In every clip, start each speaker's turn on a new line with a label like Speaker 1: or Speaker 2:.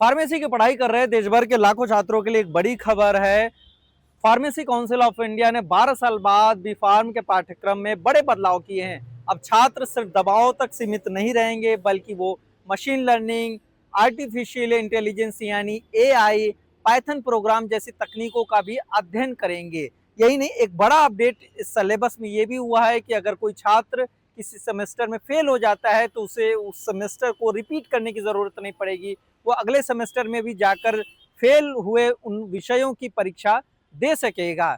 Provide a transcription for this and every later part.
Speaker 1: Pharmacy की पढ़ाई कर रहे देश भर के लाखों छात्रों के लिए एक बड़ी खबर है। फार्मेसी काउंसिल ऑफ इंडिया ने 12 साल बाद बी फार्म के पाठ्यक्रम में बड़े बदलाव किए हैं। अब छात्र सिर्फ दवाओं तक सीमित नहीं रहेंगे, बल्कि वो मशीन लर्निंग, आर्टिफिशियल इंटेलिजेंस यानी एआई, पाइथन प्रोग्राम जैसी तकनीकों का भी अध्ययन करेंगे। यही नहीं, एक बड़ा अपडेट इस सिलेबस में ये भी हुआ है कि अगर कोई छात्र किसी सेमेस्टर में फेल हो जाता है तो उसे उस सेमेस्टर को रिपीट करने की जरूरत नहीं पड़ेगी। वो अगले सेमेस्टर में भी जाकर फेल हुए उन विषयों की परीक्षा दे सकेगा।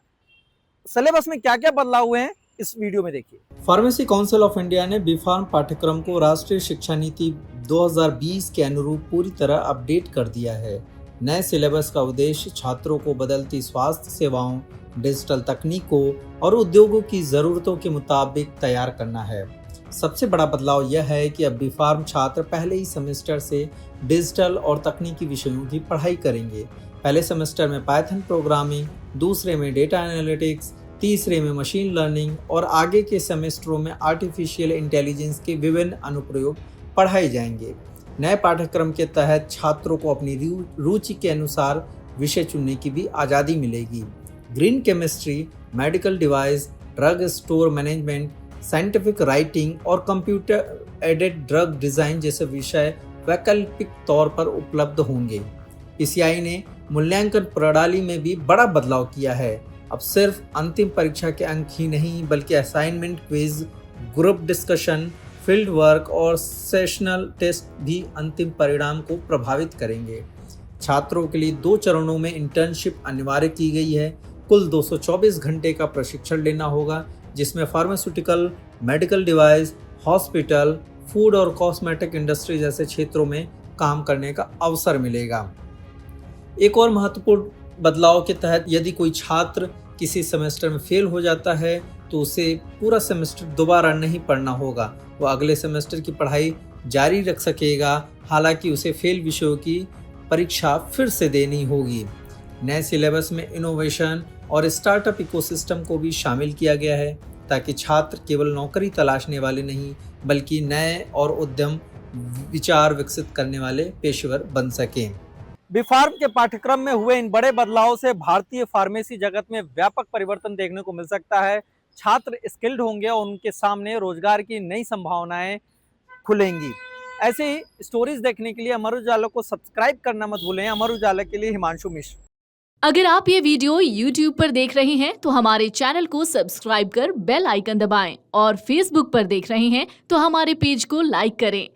Speaker 1: सिलेबस में क्या क्या बदलाव हुए हैं इस वीडियो में देखिए।
Speaker 2: फार्मेसी काउंसिल ऑफ इंडिया ने बी फार्म पाठ्यक्रम को राष्ट्रीय शिक्षा नीति 2020 के अनुरूप पूरी तरह अपडेट कर दिया है। नए सिलेबस का उद्देश्य छात्रों को बदलती स्वास्थ्य सेवाओं, डिजिटल तकनीकों और उद्योगों की ज़रूरतों के मुताबिक तैयार करना है। सबसे बड़ा बदलाव यह है कि अब बी फार्म छात्र पहले ही सेमेस्टर से डिजिटल और तकनीकी विषयों की पढ़ाई करेंगे। पहले सेमेस्टर में पाइथन प्रोग्रामिंग, दूसरे में डेटा एनालिटिक्स, तीसरे में मशीन लर्निंग और आगे के सेमेस्टरों में आर्टिफिशियल इंटेलिजेंस के विभिन्न अनुप्रयोग पढ़ाए जाएंगे। नए पाठ्यक्रम के तहत छात्रों को अपनी रुचि के अनुसार विषय चुनने की भी आज़ादी मिलेगी। Green chemistry, medical device, drug store management, scientific writing और कंप्यूटर एडेड ड्रग डिज़ाइन जैसे विषय वैकल्पिक तौर पर उपलब्ध होंगे। पीसीआई ने मूल्यांकन प्रणाली में भी बड़ा बदलाव किया है। अब सिर्फ अंतिम परीक्षा के अंक ही नहीं, बल्कि assignment, quiz, group discussion, field work और सेशनल टेस्ट भी अंतिम परिणाम को प्रभावित करेंगे। छात्रों के लिए 2 चरणों में इंटर्नशिप अनिवार्य की गई है। कुल 224 घंटे का प्रशिक्षण लेना होगा, जिसमें pharmaceutical, medical device, hospital, food और कॉस्मेटिक इंडस्ट्री जैसे क्षेत्रों में काम करने का अवसर मिलेगा। एक और महत्वपूर्ण बदलाव के तहत यदि कोई छात्र किसी सेमेस्टर में फेल हो जाता है तो उसे पूरा सेमेस्टर दोबारा नहीं पढ़ना होगा। वो अगले सेमेस्टर की पढ़ाई जारी रख सकेगा, हालांकि उसे फेल विषयों की परीक्षा फिर से देनी होगी। नए सिलेबस में इनोवेशन और स्टार्टअप इकोसिस्टम को भी शामिल किया गया है, ताकि छात्र केवल नौकरी तलाशने वाले नहीं, बल्कि नए और उद्यम विचार विकसित करने वाले पेशेवर बन सकें।
Speaker 1: बी फार्म के पाठ्यक्रम में हुए इन बड़े बदलाव से भारतीय फार्मेसी जगत में व्यापक परिवर्तन देखने को मिल सकता है। छात्र स्किल्ड होंगे और उनके सामने रोजगार की नई संभावनाएं खुलेंगी। ऐसे ही स्टोरीज देखने के लिए अमर उजाला को सब्सक्राइब करना मत भूलें। अमर उजाला के लिए हिमांशु मिश्र।
Speaker 3: अगर आप ये वीडियो YouTube पर देख रहे हैं तो हमारे चैनल को सब्सक्राइब कर बेल आइकन दबाएं, और Facebook पर देख रहे हैं तो हमारे पेज को लाइक करें।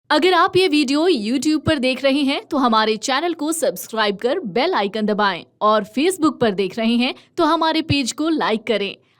Speaker 3: अगर आप ये वीडियो YouTube पर देख रहे हैं तो हमारे चैनल को सब्सक्राइब कर बेल आइकन दबाएं, और Facebook पर देख रहे हैं तो हमारे पेज को लाइक करें।